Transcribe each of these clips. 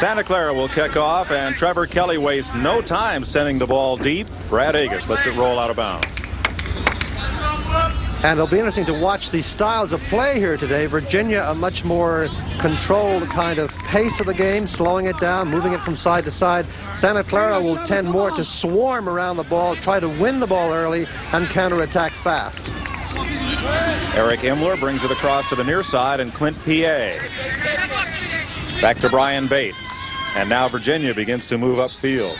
Santa Clara will kick off, and Trevor Kelly wastes no time sending the ball deep. Brad Agus lets it roll out of bounds. And it'll be interesting to watch the styles of play here today. Virginia, a much more controlled kind of pace of the game, slowing it down, moving it from side to side. Santa Clara will tend more to swarm around the ball, try to win the ball early, and counterattack fast. Eric Imler brings it across to the near side, and Clint P.A. Back to Brian Bates. And now Virginia begins to move upfield.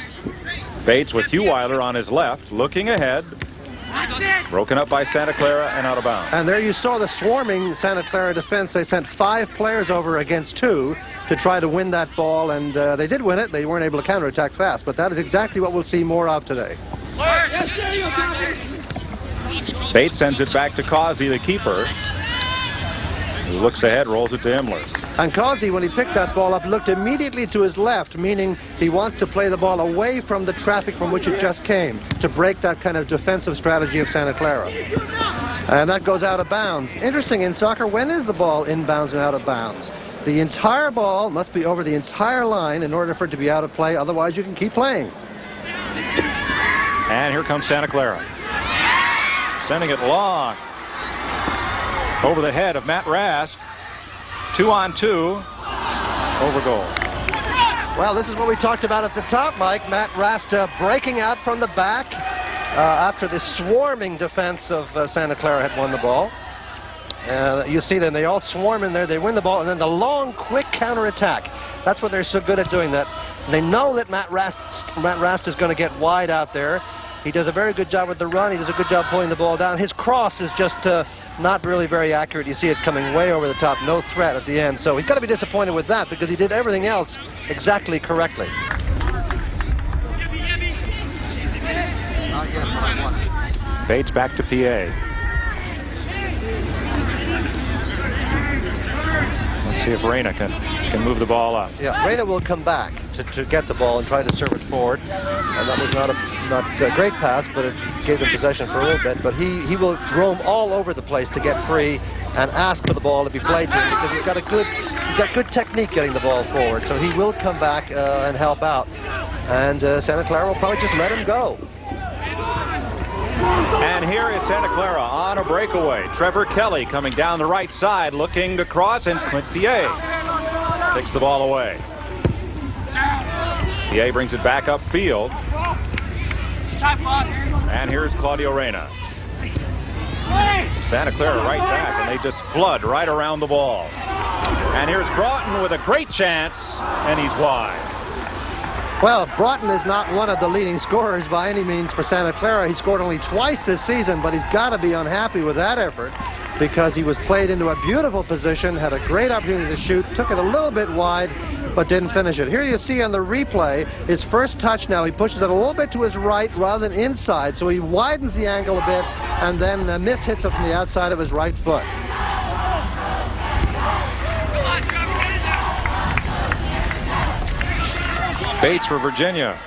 Bates with Hugh Weiler on his left, looking ahead. Broken up by Santa Clara and out of bounds. And there you saw the swarming Santa Clara defense. They sent 5 players over against 2 to try to win that ball, and they did win it. They weren't able to counterattack fast, but that is exactly what we'll see more of today. Bates sends it back to Causey, the keeper, who looks ahead, rolls it to Imler. And Causey, when he picked that ball up, looked immediately to his left, meaning he wants to play the ball away from the traffic from which it just came, to break that kind of defensive strategy of Santa Clara. And that goes out of bounds. Interesting, in soccer, when is the ball inbounds and out of bounds? The entire ball must be over the entire line in order for it to be out of play, otherwise you can keep playing. And here comes Santa Clara. Sending it long. Over the head of Matt Rast. 2-on-2. Over goal. Well, this is what we talked about at the top, Mike. Matt Rast breaking out from the back after the swarming defense of Santa Clara had won the ball. You see them, they all swarm in there, they win the ball, and then the long, quick counterattack. That's what they're so good at doing. That they know that Matt Rast is going to get wide out there. He does a very good job with the run. He does a good job pulling the ball down. His cross is just not really very accurate. You see it coming way over the top. No threat at the end. So he's got to be disappointed with that because he did everything else exactly correctly. Bates back to PA. Let's see if Reyna can move the ball up. Yeah, Reyna will come back to get the ball and try to serve it forward. And that was not a great pass, but it gave them possession for a little bit. But he will roam all over the place to get free and ask for the ball to be played to him because he's got good technique getting the ball forward. So he will come back and help out. And Santa Clara will probably just let him go. And here is Santa Clara on a breakaway. Trevor Kelly coming down the right side, looking to cross, and Clint PA takes the ball away. PA brings it back upfield. And here's Claudio Reyna. Santa Clara right back, and they just flood right around the ball. And here's Broughton with a great chance, and he's wide. Well, Broughton is not one of the leading scorers by any means for Santa Clara. He scored only twice this season, but he's got to be unhappy with that effort because he was played into a beautiful position, had a great opportunity to shoot, took it a little bit wide, but didn't finish it. Here you see on the replay, his first touch now, he pushes it a little bit to his right rather than inside, so he widens the angle a bit and then mishits it from the outside of his right foot. Bates for Virginia.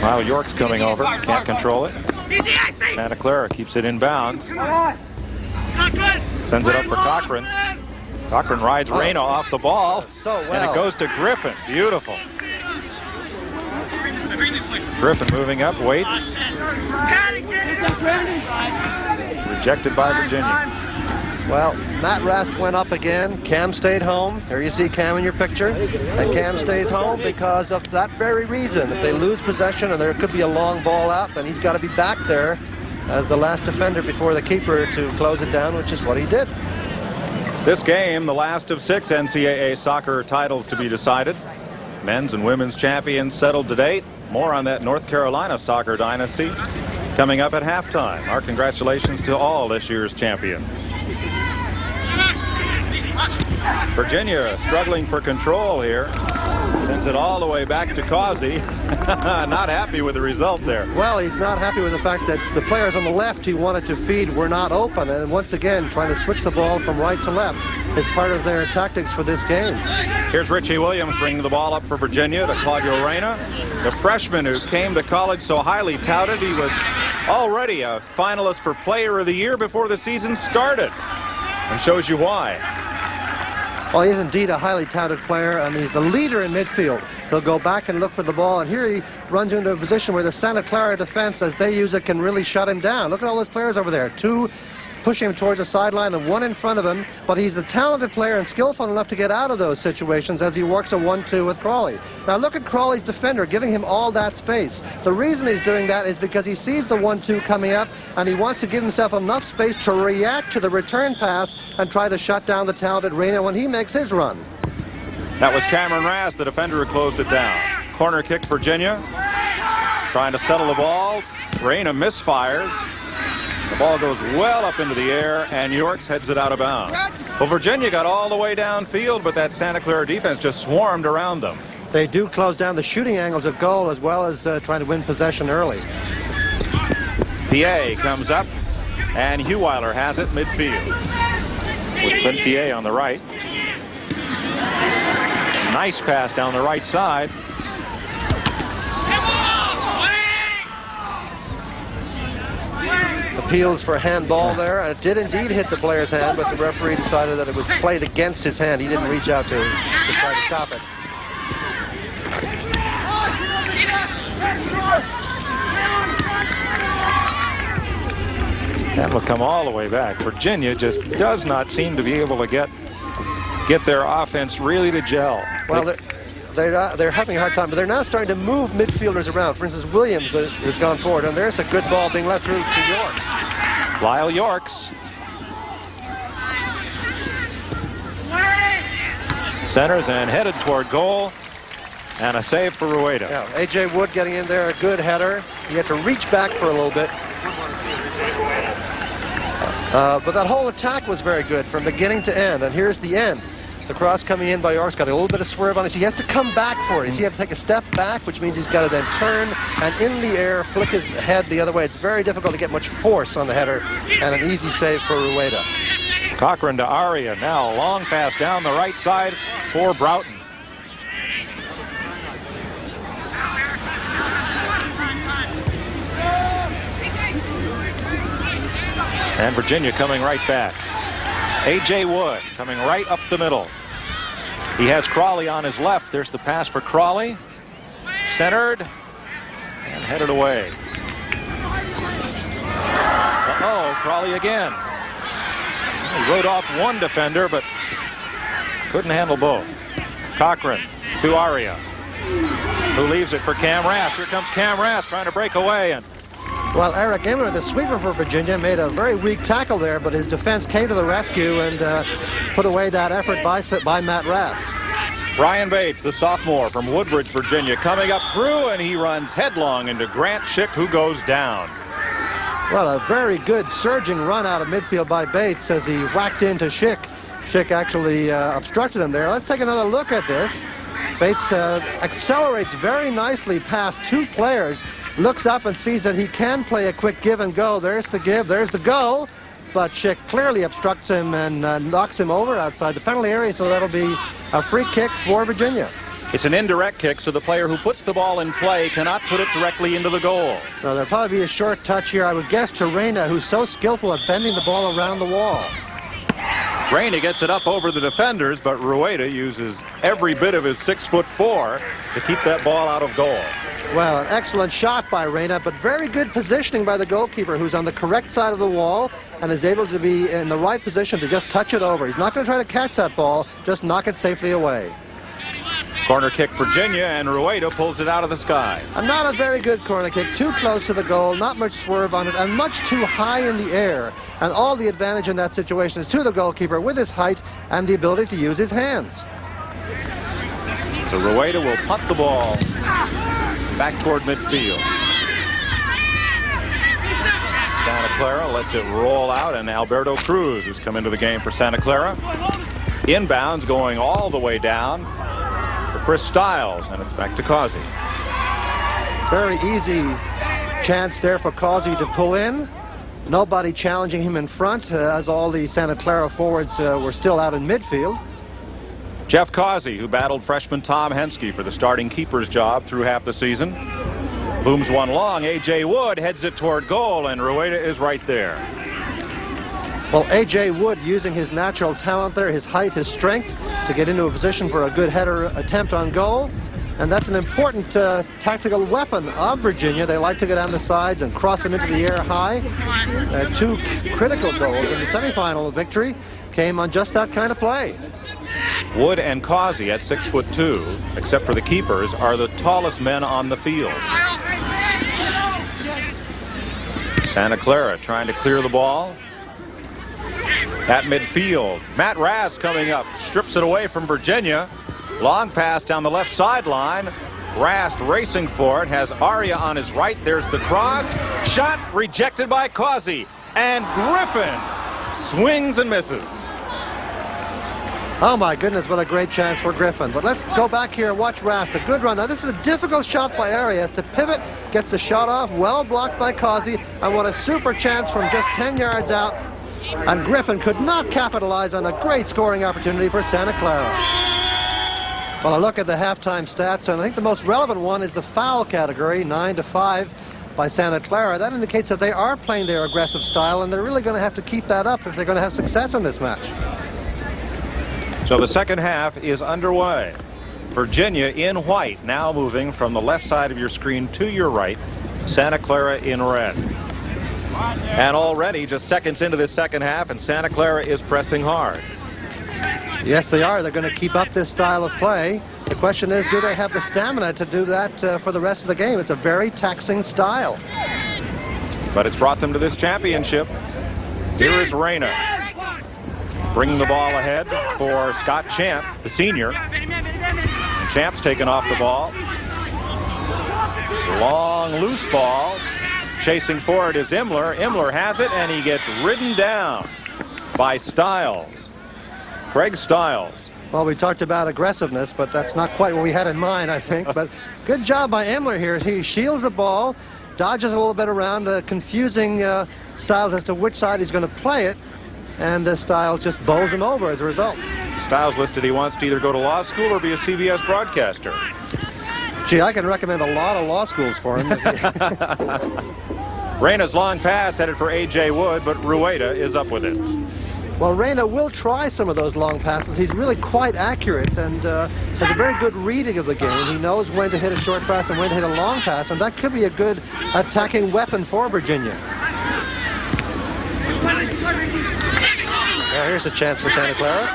Well, York's coming over. Can't control it. Santa Clara keeps it inbounds. Sends it up for Cochran. Cochran rides Reyna off the ball. So well. And it goes to Griffin. Beautiful. Griffin moving up, waits. Rejected by Virginia. Well, Matt Rast went up again. Cam stayed home. There you see Cam in your picture. And Cam stays home because of that very reason. If they lose possession and there could be a long ball out, then he's got to be back there as the last defender before the keeper to close it down, which is what he did. This game, the last of 6 NCAA soccer titles to be decided. Men's and women's champions settled to date. More on that North Carolina soccer dynasty coming up at halftime. Our congratulations to all this year's champions. Virginia struggling for control here. Sends it all the way back to Causey. Not happy with the result there. Well, he's not happy with the fact that the players on the left he wanted to feed were not open. And once again, trying to switch the ball from right to left is part of their tactics for this game. Here's Richie Williams bringing the ball up for Virginia to Claudio Reyna. The freshman who came to college so highly touted. He was already a finalist for Player of the Year before the season started. and shows you why. Well, he is indeed a highly talented player, and he's the leader in midfield. He'll go back and look for the ball, and here he runs into a position where the Santa Clara defense, as they use it, can really shut him down. Look at all those players over there. 2 pushing him towards the sideline and 1 in front of him, but he's a talented player and skillful enough to get out of those situations as he works a 1-2 with Crawley. Now look at Crawley's defender giving him all that space. The reason he's doing that is because he sees the 1-2 coming up, and he wants to give himself enough space to react to the return pass and try to shut down the talented Reyna when he makes his run. That was Cameron Rast, the defender, who closed it down. Corner kick, Virginia. Trying to settle the ball. Reyna misfires. The ball goes well up into the air, and Yorks heads it out of bounds. Well, Virginia got all the way downfield, but that Santa Clara defense just swarmed around them. They do close down the shooting angles of goal as well as trying to win possession early. PA comes up, and Heweiler has it midfield. With Clint PA on the right. Nice pass down the right side. Appeals for a handball there. It did indeed hit the player's hand, but the referee decided that it was played against his hand. He didn't reach out to try to stop it. That will come all the way back. Virginia just does not seem to be able to get their offense really to gel. Well, they're having a hard time, but they're now starting to move midfielders around. For instance, Williams has gone forward, and there's a good ball being let through to Yorks. Lyle Yorks. Centers and headed toward goal, and a save for Rueda. Yeah, A.J. Wood getting in there, a good header. He had to reach back for a little bit. But that whole attack was very good from beginning to end, and here's the end. The cross coming in by Yorks got a little bit of swerve on it. He has to come back for it. He has to take a step back, which means he's got to then turn and in the air flick his head the other way. It's very difficult to get much force on the header, and an easy save for Rueda. Cochran to Aria. Now a long pass down the right side for Broughton. And Virginia coming right back. A.J. Wood coming right up the middle. He has Crawley on his left. There's the pass for Crawley. Centered and headed away. Uh-oh, Crawley again. He rode off one defender, but couldn't handle both. Cochran to Aria, who leaves it for Cam Rast. Here comes Cam Rast trying to break away, and well, Eric Emmer, the sweeper for Virginia, made a very weak tackle there, but his defense came to the rescue and put away that effort by Matt Rast. Brian Bates, the sophomore from Woodbridge, Virginia, coming up through, and he runs headlong into Grant Schick, who goes down. Well, a very good surging run out of midfield by Bates as he whacked into Schick. Schick actually obstructed him there. Let's take another look at this. Bates accelerates very nicely past 2 players. Looks up and sees that he can play a quick give and go. There's the give, there's the go. But Schick clearly obstructs him and knocks him over outside the penalty area, so that'll be a free kick for Virginia. It's an indirect kick, so the player who puts the ball in play cannot put it directly into the goal. No, there'll probably be a short touch here, I would guess, to Reyna, who's so skillful at bending the ball around the wall. Reyna gets it up over the defenders, but Rueda uses every bit of his 6'4" to keep that ball out of goal. Well, an excellent shot by Reyna, but very good positioning by the goalkeeper, who's on the correct side of the wall and is able to be in the right position to just touch it over. He's not going to try to catch that ball, just knock it safely away. Corner kick Virginia, and Rueda pulls it out of the sky. Not a very good corner kick, too close to the goal, not much swerve on it, and much too high in the air. And all the advantage in that situation is to the goalkeeper with his height and the ability to use his hands. So Rueda will punt the ball back toward midfield. Santa Clara lets it roll out, and Alberto Cruz has come into the game for Santa Clara. Inbounds going all the way down for Chris Stiles, and it's back to Causey. Very easy chance there for Causey to pull in. Nobody challenging him in front, as all the Santa Clara forwards were still out in midfield. Jeff Causey, who battled freshman Tom Henske for the starting keeper's job through half the season. Booms one long. A.J. Wood heads it toward goal, and Rueda is right there. Well, A.J. Wood using his natural talent there, his height, his strength, to get into a position for a good header attempt on goal. And that's an important tactical weapon of Virginia. They like to go down the sides and cross them into the air high. 2 critical goals in the semifinal victory came on just that kind of play. Wood and Causey at 6'2", except for the keepers, are the tallest men on the field. Santa Clara trying to clear the ball. At midfield, Matt Rast coming up, strips it away from Virginia. Long pass down the left sideline. Rast racing for it, has Aria on his right. There's the cross. Shot rejected by Causey. And Griffin swings and misses. Oh my goodness, what a great chance for Griffin. But let's go back here and watch Rast. A good run. Now this is a difficult shot by Arias to pivot, gets the shot off, well blocked by Causey, and what a super chance from just 10 yards out. And Griffin could not capitalize on a great scoring opportunity for Santa Clara. Well, I look at the halftime stats, and I think the most relevant one is the foul category, 9-5 by Santa Clara. That indicates that they are playing their aggressive style, and they're really going to have to keep that up if they're going to have success in this match. So the second half is underway. Virginia in white, now moving from the left side of your screen to your right. Santa Clara in red. And already just seconds into this second half, and Santa Clara is pressing hard. Yes, they are. They're going to keep up this style of play. The question is, do they have the stamina to do that for the rest of the game? It's a very taxing style. But it's brought them to this championship. Here is Reyna, bringing the ball ahead for Scott Champ, the senior. Champ's taken off the ball. Long loose ball. Chasing forward is Imler. Imler has it, and he gets ridden down by Stiles. Craig Stiles. Well, we talked about aggressiveness, but that's not quite what we had in mind, I think. But good job by Imler here. He shields the ball, dodges a little bit around, confusing Stiles as to which side he's going to play it. And Stiles just bowls him over as a result. Stiles listed he wants to either go to law school or be a CBS broadcaster. Gee, I can recommend a lot of law schools for him. Reyna's long pass headed for A.J. Wood, but Rueda is up with it. Well, Reyna will try some of those long passes. He's really quite accurate and has a very good reading of the game. He knows when to hit a short pass and when to hit a long pass, and that could be a good attacking weapon for Virginia. Now here's a chance for Santa Clara.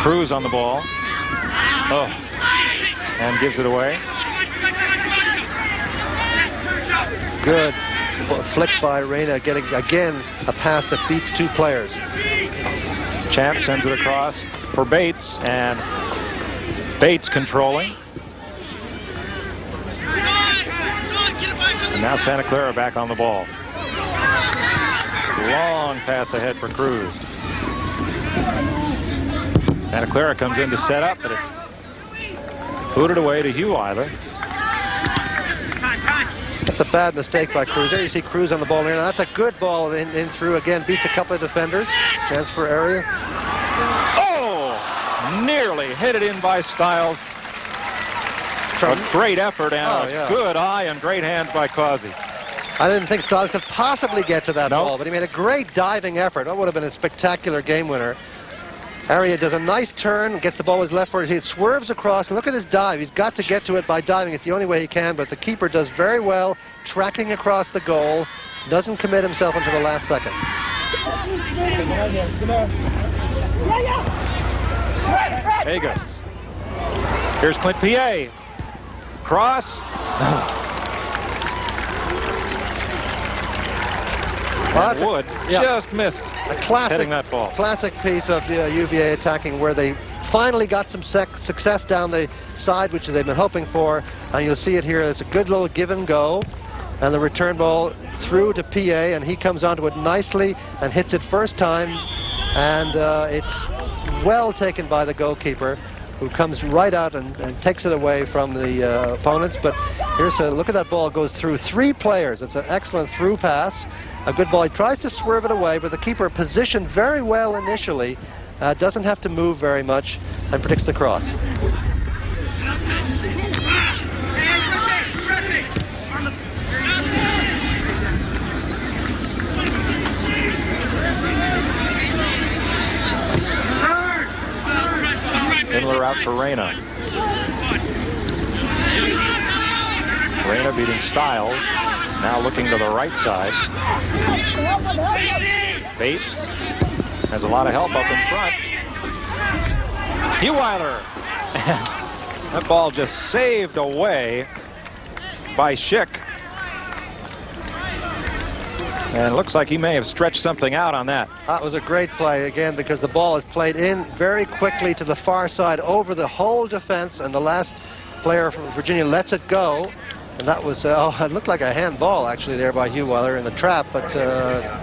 Cruz on the ball. Oh. And gives it away. Good flick by Reyna, getting again a pass that beats 2 players. Champ sends it across for Bates, and Bates controlling. And now Santa Clara back on the ball. Long pass ahead for Cruz. Santa Clara comes in to set up, but it's booted away to Hugh Eiler. That's a bad mistake by Cruz. There you see Cruz on the ball here. Now that's a good ball in through. Again, beats a couple of defenders. Chance for area. Oh! Nearly hit it in by Stiles. A great effort and a good eye and great hands by Causey. I didn't think Stiles could possibly get to that ball, but he made a great diving effort. That would have been a spectacular game winner. Aria does a nice turn, gets the ball with his left foot. He swerves across. Look at his dive. He's got to get to it by diving. It's the only way he can, but the keeper does very well, tracking across the goal. Doesn't commit himself until the last second. Vegas. Here's Clint P.A. Cross. Well, Wood just missed hitting that ball. Classic piece of UVA attacking where they finally got some success down the side, which they've been hoping for. And you'll see it here. It's a good little give and go. And the return ball through to PA, and he comes onto it nicely and hits it first time. And it's well taken by the goalkeeper, who comes right out and takes it away from the opponents. But here's a look at that ball. It goes through 3 players. It's an excellent through pass. A good ball. He tries to swerve it away, but the keeper positioned very well initially. Doesn't have to move very much and predicts the cross. out for Reyna. Reyna beating Stiles. Now looking to the right side. Bates has a lot of help up in front. Heweiler. That ball just saved away by Schick. And it looks like he may have stretched something out on that. That was a great play, again, because the ball is played in very quickly to the far side over the whole defense, and the last player from Virginia lets it go. And that was, it looked like a handball, actually, there by Heweiler in the trap, but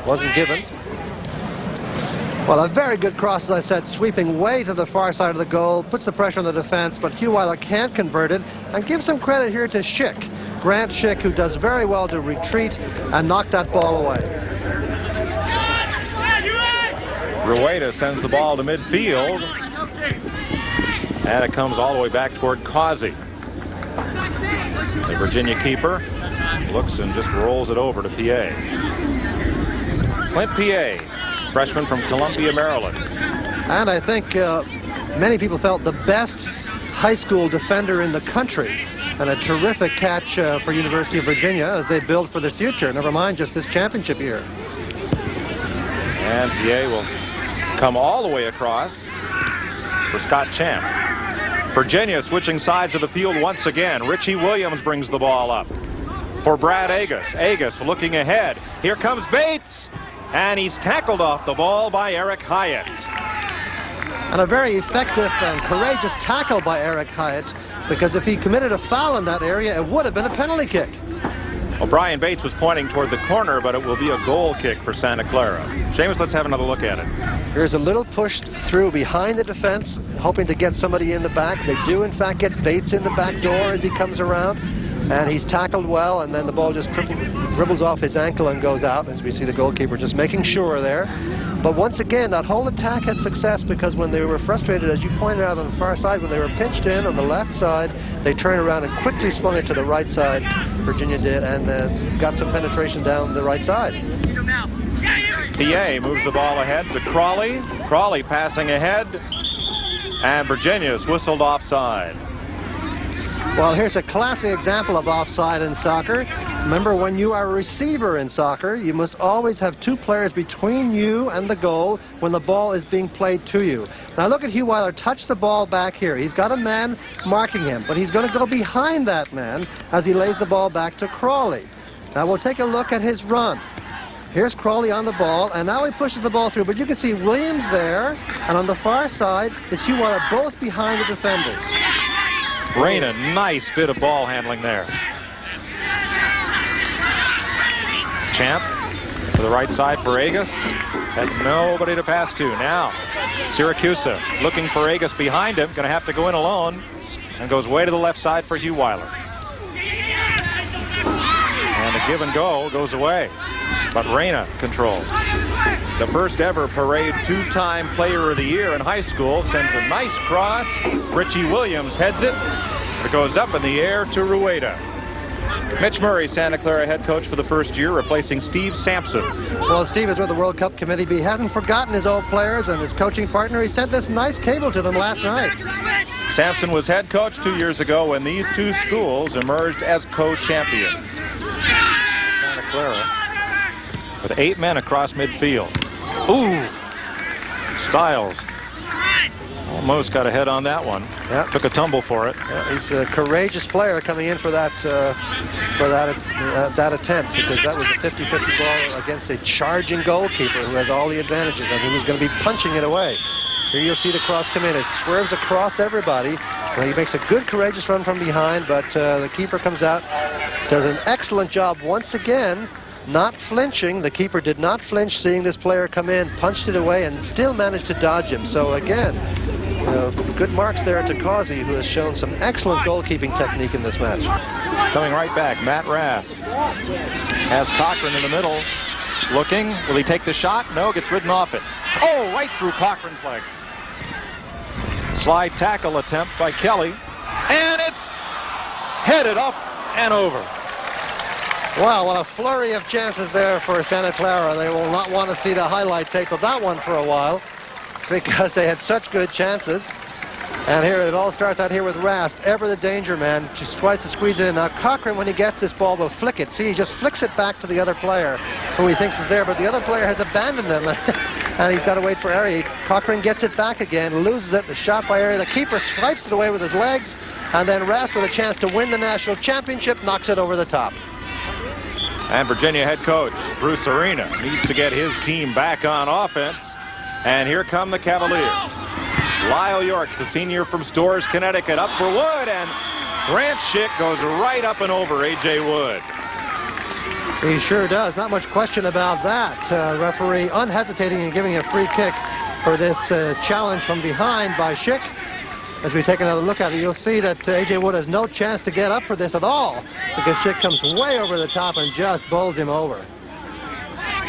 wasn't given. Well, a very good cross, as I said, sweeping way to the far side of the goal, puts the pressure on the defense, but Heweiler can't convert it. And give some credit here to Schick, Grant Schick, who does very well to retreat and knock that ball away. Rueda sends the ball to midfield, and it comes all the way back toward Causey. The Virginia keeper looks and just rolls it over to PA. Clint PA, freshman from Columbia, Maryland. And I think many people felt the best high school defender in the country, and a terrific catch for University of Virginia as they build for the future, never mind just this championship year. And PA will come all the way across for Scott Champ. Virginia switching sides of the field once again. Richie Williams brings the ball up for Brad Agus. Agus looking ahead. Here comes Bates, and he's tackled off the ball by Eric Hyatt. And a very effective and courageous tackle by Eric Hyatt, because if he committed a foul in that area, it would have been a penalty kick. Well, Brian Bates was pointing toward the corner, but it will be a goal kick for Santa Clara. Seamus, let's have another look at it. Here's a little pushed through behind the defense, hoping to get somebody in the back. They do, in fact, get Bates in the back door as he comes around. And he's tackled well, and then the ball just dribbles off his ankle and goes out, as we see the goalkeeper just making sure there. But once again, that whole attack had success, because when they were frustrated, as you pointed out on the far side, when they were pinched in on the left side, they turned around and quickly swung it to the right side. Virginia did, and then got some penetration down the right side. PA moves the ball ahead to Crawley. Crawley passing ahead, and Virginia's whistled offside. Well, here's a classic example of offside in soccer. Remember, when you are a receiver in soccer, you must always have two players between you and the goal when the ball is being played to you. Now look at Heweiler touch the ball back here. He's got a man marking him, but he's going to go behind that man as he lays the ball back to Crawley. Now we'll take a look at his run. Here's Crawley on the ball, and now he pushes the ball through, but you can see Williams there, and on the far side is Heweiler, both behind the defenders. Reyna, nice bit of ball handling there. Champ to the right side for Agus. Had nobody to pass to. Now Siracusa looking for Agus behind him. Going to have to go in alone, and goes way to the left side for Heweiler. And the give and go goes away, but Reyna controls. The first ever parade two-time player of the year in high school sends a nice cross. Richie Williams heads it. It goes up in the air to Rueda. Mitch Murray, Santa Clara head coach for the first year, replacing Steve Sampson. Well, Steve is with the World Cup committee, but he hasn't forgotten his old players and his coaching partner. He sent this nice cable to them last night. Sampson was head coach 2 years ago when these two schools emerged as co-champions. Santa Clara with 8 men across midfield. Ooh! Stiles almost got a head on that one. Yep. Took a tumble for it. Yeah, he's a courageous player coming in for that attempt, because that was a 50-50 ball against a charging goalkeeper who has all the advantages and who was going to be punching it away. Here you'll see the cross come in. It swerves across everybody. Well, he makes a good, courageous run from behind, but the keeper comes out, does an excellent job once again, not flinching. The keeper did not flinch seeing this player come in, punched it away, and still managed to dodge him. So again, good marks there to Causey, who has shown some excellent goalkeeping technique in this match. Coming right back, Matt Rast has Cochran in the middle. Looking, will he take the shot? No, gets ridden off it. Oh, right through Cochran's legs. Slide tackle attempt by Kelly, and it's headed up and over. Wow, what a flurry of chances there for Santa Clara. They will not want to see the highlight tape of that one for a while, because they had such good chances. And here it all starts out here with Rast, ever the danger man. Just tries to squeeze it in. Now Cochran, when he gets this ball, will flick it. See, he just flicks it back to the other player who he thinks is there, but the other player has abandoned him. And he's got to wait for Area. Cochran gets it back again, loses it. The shot by Area. The keeper swipes it away with his legs. And then Rast, with a chance to win the national championship, knocks it over the top. And Virginia head coach Bruce Arena needs to get his team back on offense. And here come the Cavaliers. Lyle Yorks, the senior from Storrs, Connecticut, up for Wood, and Grant Schick goes right up and over A.J. Wood. He sure does. Not much question about that. Referee unhesitating in giving a free kick for this challenge from behind by Schick. As we take another look at it, you'll see that A.J. Wood has no chance to get up for this at all because Schick comes way over the top and just bowls him over.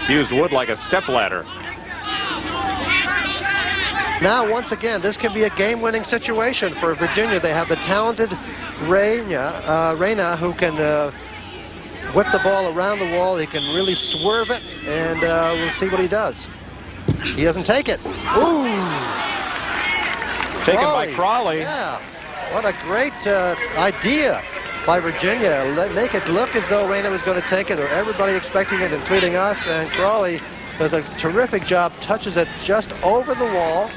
Used Wood like a stepladder. Now, once again, this can be a game-winning situation for Virginia. They have the talented Reyna who can whip the ball around the wall. He can really swerve it, and we'll see what he does. He doesn't take it. Ooh! Taken by Crawley. Yeah, what a great idea by Virginia. Make it look as though Reyna was going to take it, or everybody expecting it, including us, and Crawley does a terrific job, touches it just over the wall,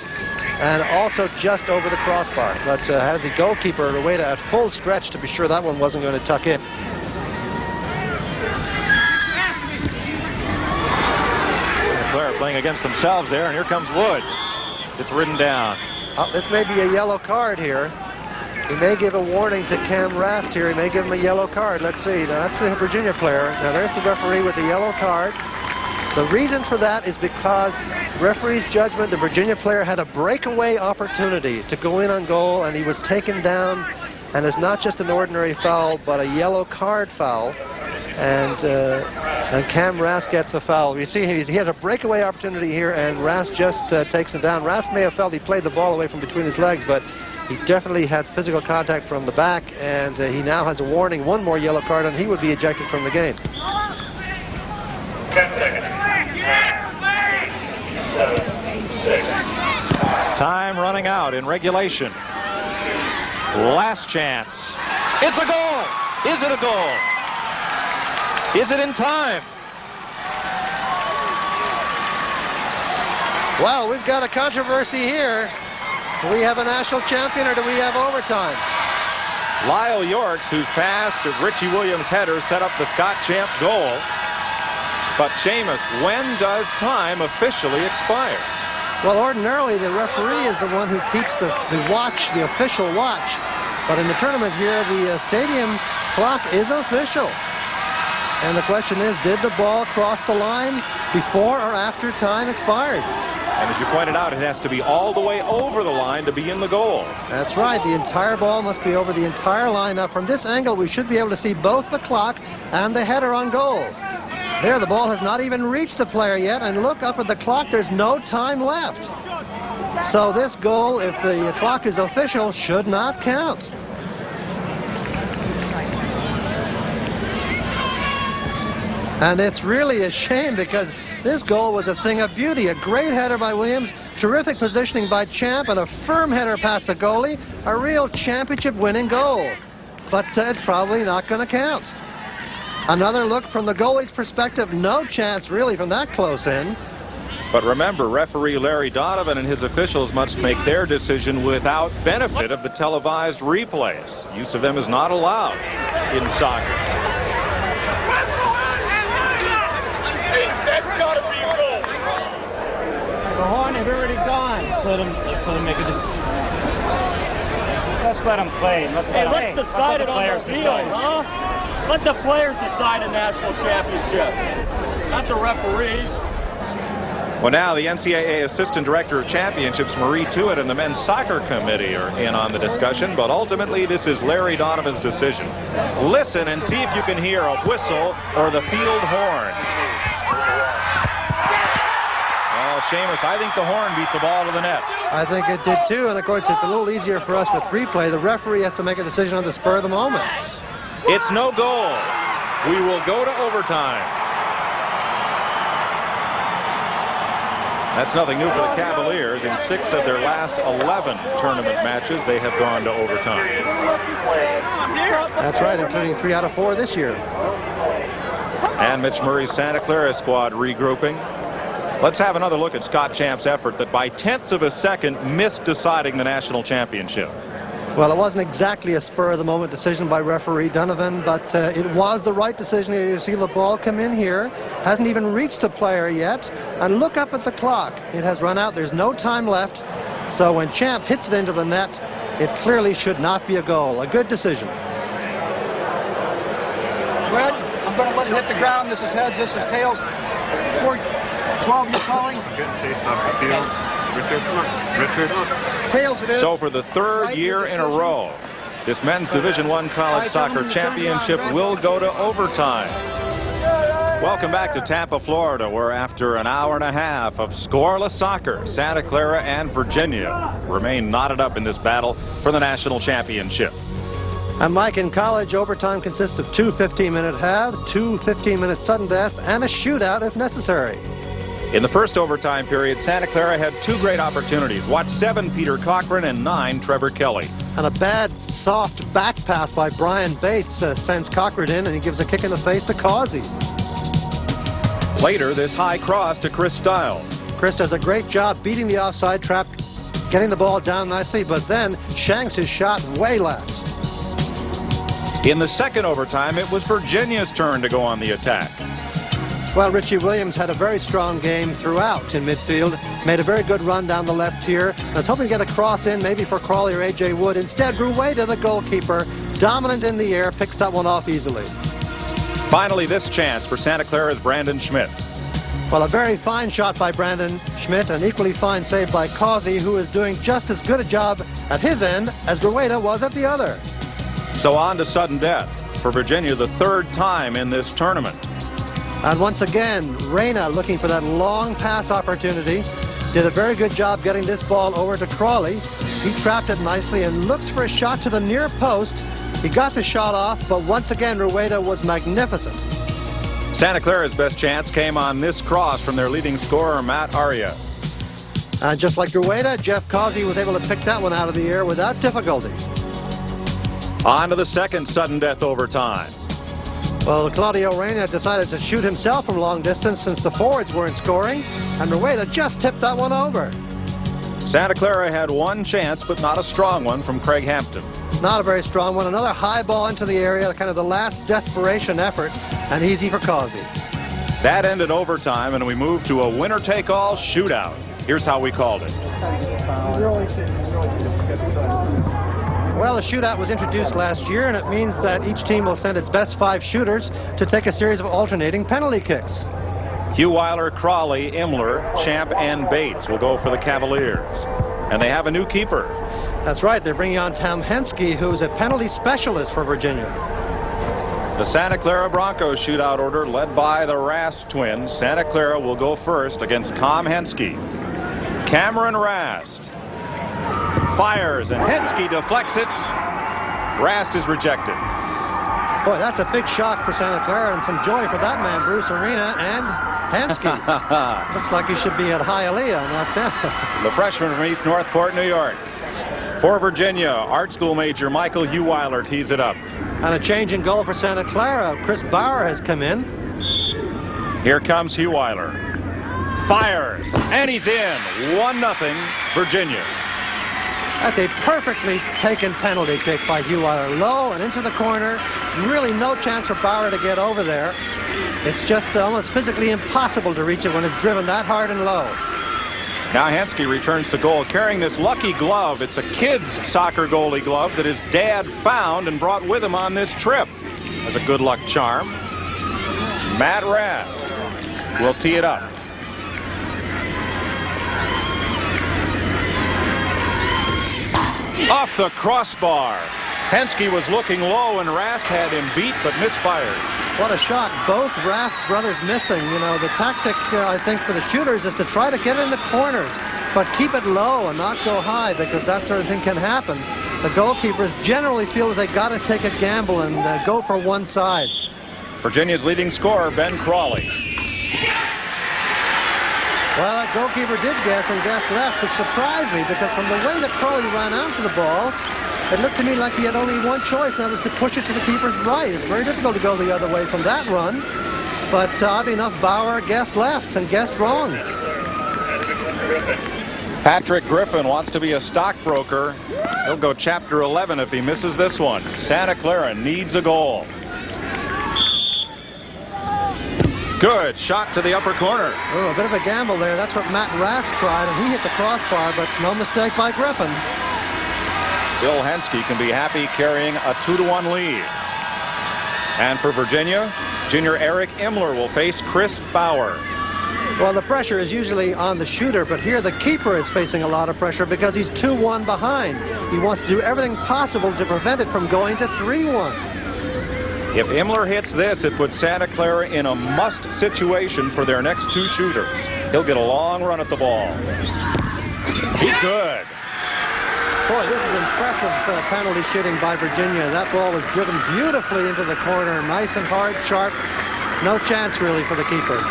and also just over the crossbar. But had the goalkeeper away at full stretch to be sure that one wasn't going to tuck in. Claire playing against themselves there, and here comes Wood. It's ridden down. Oh, this may be a yellow card here. He may give a warning to Cam Rast here. He may give him a yellow card. Let's see. Now, that's the Virginia player. Now, there's the referee with the yellow card. The reason for that is because referee's judgment, the Virginia player had a breakaway opportunity to go in on goal, and he was taken down, and it's not just an ordinary foul, but a yellow card foul. And Cam Rast gets the foul. You see, he has a breakaway opportunity here, and Rast just takes him down. Rast may have felt he played the ball away from between his legs, but he definitely had physical contact from the back, and he now has a warning, one more yellow card, and he would be ejected from the game. 10 seconds. 7, 6. Time running out in regulation. Last chance. It's a goal. Is it a goal? Is it in time? Well, we've got a controversy here. Do we have a national champion, or do we have overtime? Lyle Yorks, whose pass to Richie Williams' header set up the Scott Champ goal. But Seamus, when does time officially expire? Well, ordinarily the referee is the one who keeps the watch, the official watch. But in the tournament here, the stadium clock is official. And the question is, did the ball cross the line before or after time expired? And as you pointed out, it has to be all the way over the line to be in the goal. That's right. The entire ball must be over the entire line. Now, from this angle, we should be able to see both the clock and the header on goal. There, the ball has not even reached the player yet, and look up at the clock, there's no time left. So this goal, if the clock is official, should not count. And it's really a shame because this goal was a thing of beauty. A great header by Williams, terrific positioning by Champ, and a firm header past the goalie. A real championship-winning goal. But it's probably not going to count. Another look from the goalie's perspective. No chance really from that close in. But remember, referee Larry Donovan and his officials must make their decision without benefit of the televised replays. Use of them is not allowed in soccer. That's got to be a goal. The horn has already gone. Let's let him make a decision. Let's let him play. Let's decide it on the field, huh? Let the players decide a national championship, not the referees. Well, now the NCAA Assistant Director of Championships, Marie Tuitt, and the Men's Soccer Committee are in on the discussion, but ultimately this is Larry Donovan's decision. Listen and see if you can hear a whistle or the field horn. Well, Seamus, I think the horn beat the ball to the net. I think it did too, and of course it's a little easier for us with replay. The referee has to make a decision on the spur of the moment. It's no goal. We will go to overtime. That's nothing new for the Cavaliers. In 6 of their last 11 tournament matches, they have gone to overtime. That's right, including 3 out of 4 this year. And Mitch Murray's Santa Clara squad regrouping. Let's have another look at Scott Champ's effort that by tenths of a second missed deciding the national championship. Well, it wasn't exactly a spur-of-the-moment decision by referee Donovan, but it was the right decision. You see the ball come in here, hasn't even reached the player yet, and look up at the clock. It has run out. There's no time left. So when Champ hits it into the net, it clearly should not be a goal. A good decision. Red, I'm going to let it hit the ground. This is heads, this is tails. 4-12 you're calling. Getting chased off the field. Richard. Tails it is. So for the 3rd year in a row, this men's Division I college soccer championship will go to overtime. Welcome back to Tampa, Florida, where after an hour and a half of scoreless soccer, Santa Clara and Virginia remain knotted up in this battle for the national championship. And Mike, in college, overtime consists of 2 15-minute halves, 2 15-minute sudden deaths, and a shootout if necessary. In the first overtime period, Santa Clara had 2 great opportunities. Watch 7 Peter Cochran and 9 Trevor Kelly. And a bad, soft back pass by Brian Bates sends Cochran in, and he gives a kick in the face to Causey. Later, this high cross to Chris Stiles. Chris does a great job beating the offside trap, getting the ball down nicely, but then shanks his shot way left. In the second overtime, it was Virginia's turn to go on the attack. Well, Richie Williams had a very strong game throughout in midfield. Made a very good run down the left here. I was hoping to get a cross in, maybe for Crawley or A.J. Wood. Instead, Rueda, the goalkeeper, dominant in the air, picks that one off easily. Finally, this chance for Santa Clara's Brandon Schmidt. Well, a very fine shot by Brandon Schmidt, an equally fine save by Causey, who is doing just as good a job at his end as Rueda was at the other. So on to sudden death for Virginia, the 3rd time in this tournament. And once again, Reyna looking for that long pass opportunity. Did a very good job getting this ball over to Crawley. He trapped it nicely and looks for a shot to the near post. He got the shot off, but once again, Rueda was magnificent. Santa Clara's best chance came on this cross from their leading scorer, Matt Arya. And just like Rueda, Jeff Causey was able to pick that one out of the air without difficulty. On to the second sudden death overtime. Well, Claudio Reyna decided to shoot himself from long distance since the forwards weren't scoring, and Rueda just tipped that one over. Santa Clara had 1 chance, but not a strong one from Craig Hampton. Not a very strong one. Another high ball into the area, kind of the last desperation effort, and easy for Causey. That ended overtime, and we moved to a winner-take-all shootout. Here's how we called it. Well, the shootout was introduced last year, and it means that each team will send its best 5 shooters to take a series of alternating penalty kicks. Hugh Weiler, Crawley, Imler, Champ, and Bates will go for the Cavaliers. And they have a new keeper. That's right. They're bringing on Tom Henske, who's a penalty specialist for Virginia. The Santa Clara Broncos shootout order led by the Rast twins. Santa Clara will go first against Tom Henske. Cameron Rast fires, and Henske deflects it. Rast is rejected. Boy, that's a big shock for Santa Clara, and some joy for that man, Bruce Arena, and Henske. Looks like he should be at Hialeah, not Tampa. The freshman from East Northport, New York. For Virginia, art school major Michael Hugh Weiler tees it up. And a change in goal for Santa Clara. Chris Bauer has come in. Here comes Hugh Weiler. Fires, and he's in. 1-0, Virginia. That's a perfectly taken penalty kick by Hugh Weiler. Low and into the corner. Really no chance for Bauer to get over there. It's just almost physically impossible to reach it when it's driven that hard and low. Now Henske returns to goal carrying this lucky glove. It's a kid's soccer goalie glove that his dad found and brought with him on this trip as a good luck charm. Matt Rast will tee it up. Off the crossbar. Henske was looking low and Rast had him beat but misfired. What a shot. Both Rast brothers missing. You know, the tactic, I think, for the shooters is to try to get in the corners, but keep it low and not go high, because that sort of thing can happen. The goalkeepers generally feel that they got to take a gamble and go for one side. Virginia's leading scorer, Ben Crawley. Well, that goalkeeper did guess and guessed left, which surprised me because from the way that Crowley ran onto the ball, it looked to me like he had only one choice, and that was to push it to the keeper's right. It's very difficult to go the other way from that run. But oddly enough, Bauer guessed left and guessed wrong. Patrick Griffin wants to be a stockbroker. He'll go chapter 11 if he misses this one. Santa Clara needs a goal. Good shot to the upper corner. Oh, a bit of a gamble there. That's what Matt Rast tried, and he hit the crossbar, but no mistake by Griffin. Still, Hensky can be happy carrying a 2-1 lead. And for Virginia, junior Eric Imler will face Chris Bauer. Well, the pressure is usually on the shooter, but here the keeper is facing a lot of pressure because he's 2-1 behind. He wants to do everything possible to prevent it from going to 3-1. If Imler hits this, it puts Santa Clara in a must situation for their next two shooters. He'll get a long run at the ball. He's good. Boy, this is impressive penalty shooting by Virginia. That ball was driven beautifully into the corner. Nice and hard, sharp. No chance, really, for the keeper.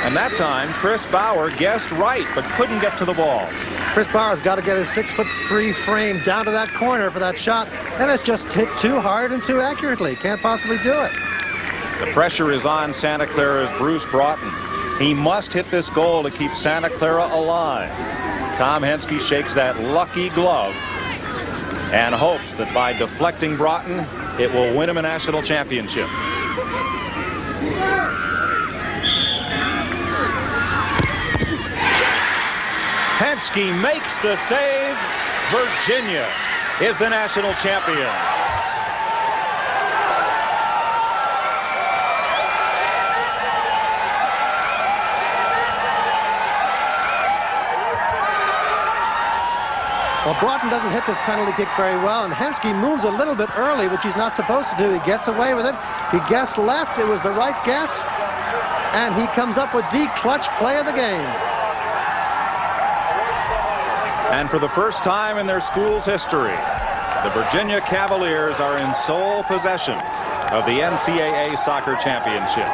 And that time, Chris Bauer guessed right, but couldn't get to the ball. Chris Bauer's got to get his 6'3" frame down to that corner for that shot, and it's just hit too hard and too accurately. Can't possibly do it. The pressure is on Santa Clara's Bruce Broughton. He must hit this goal to keep Santa Clara alive. Tom Hensky shakes that lucky glove and hopes that by deflecting Broughton, it will win him a national championship. Hensky makes the save. Virginia is the national champion. Well, Broughton doesn't hit this penalty kick very well, and Hensky moves a little bit early, which he's not supposed to do. He gets away with it. He guessed left. It was the right guess, and he comes up with the clutch play of the game. And for the first time in their school's history, the Virginia Cavaliers are in sole possession of the NCAA Soccer Championship.